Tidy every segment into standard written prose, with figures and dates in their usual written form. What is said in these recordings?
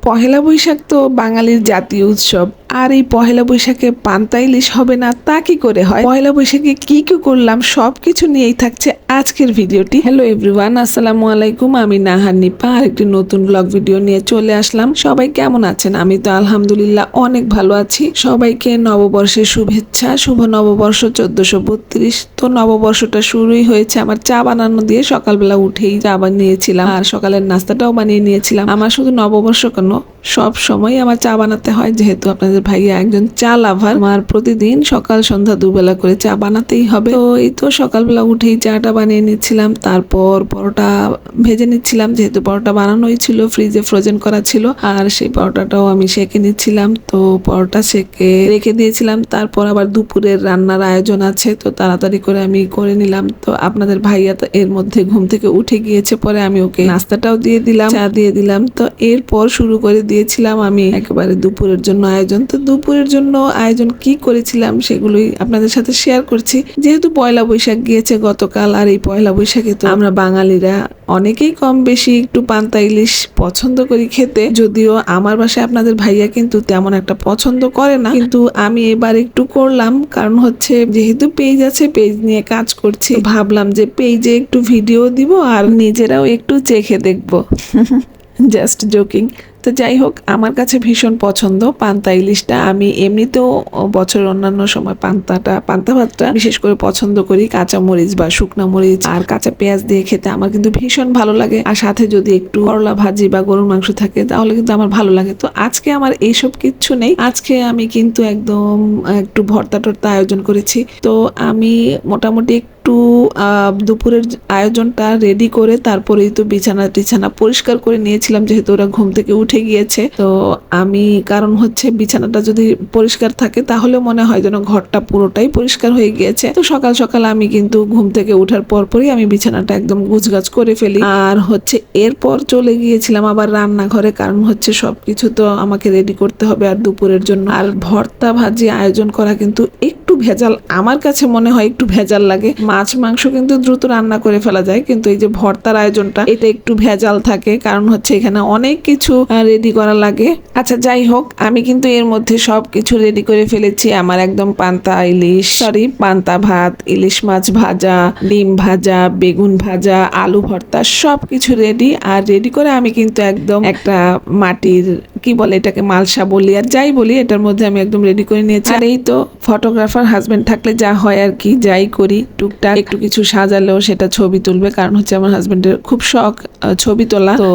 পহেলা বৈশাখ তো বাঙালির জাতীয় উৎসব। আর এই পহেলা বৈশাখে পান্তা ইলিশ হবে না তা কি করে হয়? পহেলা বৈশাখে কি কি করলাম সবকিছু নিয়েই থাকছে আজকের ভিডিওটি। হ্যালো এভরিওয়ান, আসসালামু আলাইকুম। আমি নাহার নিপা আর একটি নতুন ব্লগ ভিডিও নিয়ে চলে আসলাম। সবাই কেমন আছেন? আমি তো আলহামদুলিল্লাহ অনেক ভালো আছি। সবাইকে নববর্ষের শুভেচ্ছা। শুভ নববর্ষ 1432। তো নববর্ষটা শুরুই হয়েছে আমার চা বানানো দিয়ে। সকালবেলা উঠেই চা বানিয়েছিলাম আর সকালের নাস্তাটাও বানিয়ে নিয়েছিলাম। আমার শুধু নববর্ষ কেন, সব সময় আমার চা বানাতে হয়, যেহেতু আপনাদের ভাইয়া একজন চা লাভার। আমার প্রতিদিন সকাল সন্ধ্যা দুবেলা করে চা বানাতেই হবে। তো এই তো সকালবেলা উঠেই চাটা বানিয়ে নিচ্ছিলাম, তারপর পরোটা ভেজে নিচ্ছিলাম, যেহেতু পরোটা বানানোই ছিল, ফ্রিজে ফ্রোজেন করা ছিল। আর সেই পরোটাটাও আমি সেঁকে নিচ্ছিলাম। তো পরোটা সেঁকে রেখে দিয়েছিলাম। তারপর আবার দুপুরের রান্নার আয়োজন আছে, তো তাড়াতাড়ি করে আমি করে নিলাম। তো আপনাদের ভাইয়া তো এর মধ্যে ঘুম থেকে উঠে গিয়েছে, পরে আমি ওকে নাস্তাটাও দিয়ে দিলাম, চা দিয়ে দিলাম। তো এরপর শুরু করে দিয়েছিলাম আমি একেবারে দুপুরের জন্য আয়োজন। তো দুপুরের জন্য আয়োজন কি করেছিলাম সেগুলোই আপনাদের সাথে শেয়ার করছি। যেহেতু পয়লা বৈশাখ গিয়েছে গতকাল, আর এই পয়লা বৈশাখে তো আমরা বাঙালিরা অনেকেই কম বেশি একটু পান্তা ইলিশ পছন্দ করি খেতে। যদিও আমার বাসায় আপনাদের ভাইয়া কিন্তু তেমন একটা পছন্দ করে না, কিন্তু আমি এবার একটু করলাম। কারণ হচ্ছে যেহেতু পেজ আছে, পেজ নিয়ে কাজ করছি, ভাবলাম যে পেজে একটু ভিডিও দিব আর নিজেরাও একটু চেখে দেখবো। Just joking. তো যাই হোক, আমার কাছে ভীষণ পছন্দ পান্তা ইলিশটা। আমি এমনিতেও বছরের অন্যান্য সময় পান্তা ভাতটা বিশেষ করে পছন্দ করি। কাঁচা মরিচ বা শুকনা মরিচ আর কাঁচা পেঁয়াজ দিয়ে খেতে আমার কিন্তু ভীষণ ভালো লাগে। আর সাথে যদি একটু করলা ভাজি বা গরুর মাংস থাকে তাহলে কিন্তু আমার ভালো লাগে। তো আজকে আমার এইসব কিচ্ছু নেই। আজকে আমি কিন্তু একদম একটু ভর্তা টর্তা আয়োজন করেছি। তো আমি মোটামুটি একটু দুপুরের আয়োজনটা রেডি করে তারপরেই তো বিছানা টিছানা পরিষ্কার করে নিয়েছিলাম, যেহেতু ওরা ঘুম থেকে উঠে গিয়েছে। তো আমি, কারণ হচ্ছে বিছানাটা যদি পরিষ্কার থাকে তাহলে মনে হয় যেন ঘরটা পুরোটাই পরিষ্কার হয়ে গিয়েছে। তো সকাল সকাল আমি কিন্তু ঘুম থেকে উঠার পরপরই আমি বিছানাটা একদম গুছগাছ করে ফেলি। আর হচ্ছে এরপর চলে গিয়েছিলাম আবার রান্নাঘরে, কারণ হচ্ছে সবকিছু তো আমাকে রেডি করতে হবে আর দুপুরের জন্য। আর ভর্তা ভাজি আয়োজন করা কিন্তু একটু ভেজাল, আমার কাছে মনে হয় একটু ভেজাল লাগে। মাছ মাংস কিন্তু দ্রুত রান্না করে ফেলা যায়, কিন্তু এই যে ভর্তার আয়োজনটা এটা একটু ভেজাল থাকে, কারণ হচ্ছে এখানে অনেক কিছু রেডি করা লাগে। আচ্ছা যাই হোক, আমি কিন্তু এর মধ্যে সবকিছু রেডি করে ফেলেছি। আমার একদম পান্তা ভাত, ইলিশ মাছ ভাজা, ডিম ভাজা, বেগুন ভাজা, আলু ভর্তা সবকিছু রেডি। আর রেডি করে আমি কিন্তু একদম একটা মাটির, কি বলে এটাকে, মালসা বলি আর যাই বলি, এটার মধ্যে আমি একদম রেডি করে নিয়েছি। আর এই তো ফটোগ্রাফার হাজবেন্ড থাকলে যা হয় আর কি, যাই করি টুকটাক একটু কিছু সাজালেও সেটা ছবি তুলবে, কারণ হচ্ছে আমার হাজবেন্ডের খুব শখ ছবি তোলা। তো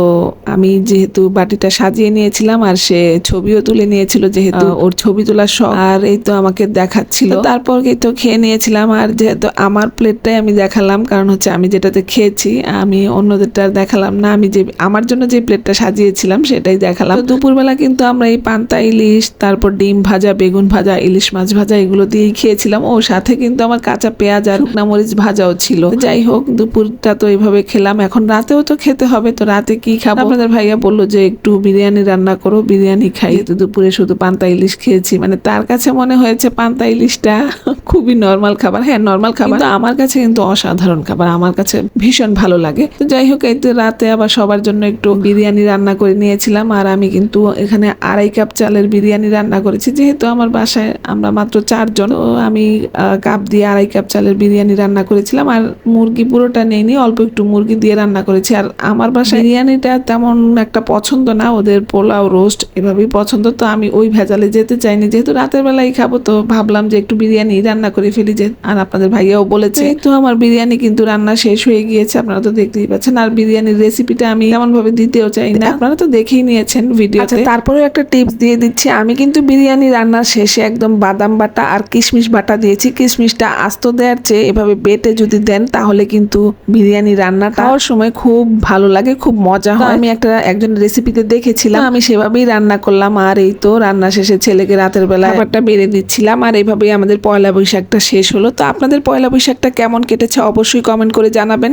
আমি যেহেতু বাটিটা সাজিয়ে নিয়েছিলাম আর সে ছবিও তুলে নিয়েছিল, যেহেতু ওর ছবি তোলার শখ। আর এই তো আমাকে দেখাচ্ছিল, তারপর তো খেয়ে নিয়েছিলাম। আর যেহেতু আমার প্লেটটাই আমি দেখালাম, কারণ হচ্ছে আমি যেটাতে খেয়েছি, আমি অন্যদেরটা দেখালাম না। আমি যে আমার জন্য যে প্লেটটা সাজিয়েছিলাম সেটাই দেখালাম। দুপুরবেলা কিন্তু আমরা এই পান্তা ইলিশ, তারপর ডিম ভাজা, বেগুন ভাজা, ইলিশ মাছ ভাজা এগুলো দিয়েই খেয়েছিলাম। ও সাথে কিন্তু আমার কাঁচা পেঁয়াজ আর শুকনা মরিচ ভাজাও ছিল। যাই হোক, দুপুরটা তো এইভাবে খেলাম। এখন রাতেও তো খেতে হবে, তো রাতে কি খাবো? আপনাদের ভাইয়া বললো যে একটু বিরিয়ানি রান্না করো, বিরিয়ানি খাই। তো দুপুরে শুধু পান্তা ইলিশ খেয়েছি, মানে তার কাছে মনে হয়েছে পান্তা ইলিশটা খুবই নর্মাল খাবার। হ্যাঁ নর্মাল খাবার, কিন্তু আমার কাছে কিন্তু অসাধারণ খাবার, আমার কাছে ভীষণ ভালো লাগে। তো যাই হোক, এই তো রাতে আবার সবার জন্য একটু বিরিয়ানি রান্না করে নিয়েছিলাম। আর আমি কিন্তু এখানে 2.5 কাপ চালের বিরিয়ানি রান্না করেছি, যেহেতু আমার বাসায় আমরা মাত্র 4 জন। তো আমি কাপ দিয়ে 2.5 কাপ চালের বিরিয়ানি রান্না করেছিলাম। আর মুরগি পুরোটা নেইনি, অল্প একটু মুরগি দিয়ে রান্না করেছি। আর আমার বাসায় বিরিয়ানিটা তেমন একটা পছন্দ না, ওদের পোলাও রোস্ট এভাবেই পছন্দ। তো আমি ওই ভেজালে যেতে চাইনি, যেহেতু রাতের বেলায় খাবো, তো ভাবলাম যে একটু বিরিয়ানি রান্না করে ফেলি। যে আর আপনাদের ভাইয়াও বলেছে। তো আমার বিরিয়ানি কিন্তু রান্না শেষ হয়ে গিয়েছে, আপনারা তো দেখতেই পাচ্ছেন। আর বিরিয়ানির রেসিপিটা আমি তেমন ভাবে দিতেও চাই না, আপনারা তো দেখেই নিয়েছেন ভিডিওতে। তারপরেও একটা টিপস দিয়ে দিচ্ছি, আমি কিন্তু বিরিয়ানি রান্নার শেষে একদম বাদাম বাটা আর কিশমিশ বাটা দিয়েছি। কিশমিশটা আস্ত দেওয়ার চেয়ে এভাবে বেটে যদি দেন তাহলে কিন্তু বিরিয়ানি রান্না খাওয়ার সময় খুব ভালো লাগে, খুব মজা হয়। আমি একজন রেসিপিতে দেখেছিলাম, আমি সেভাবেই রান্না করলাম। আর এই তো রান্না শেষে ছেলেকে রাতের বেলা খাবারটা বেড়ে দিচ্ছিলাম। আর এইভাবেই আমাদের পয়লা বৈশাখটা শেষ হলো। তো আপনাদের পয়লা বৈশাখটা কেমন কেটেছে অবশ্যই কমেন্ট করে জানাবেন।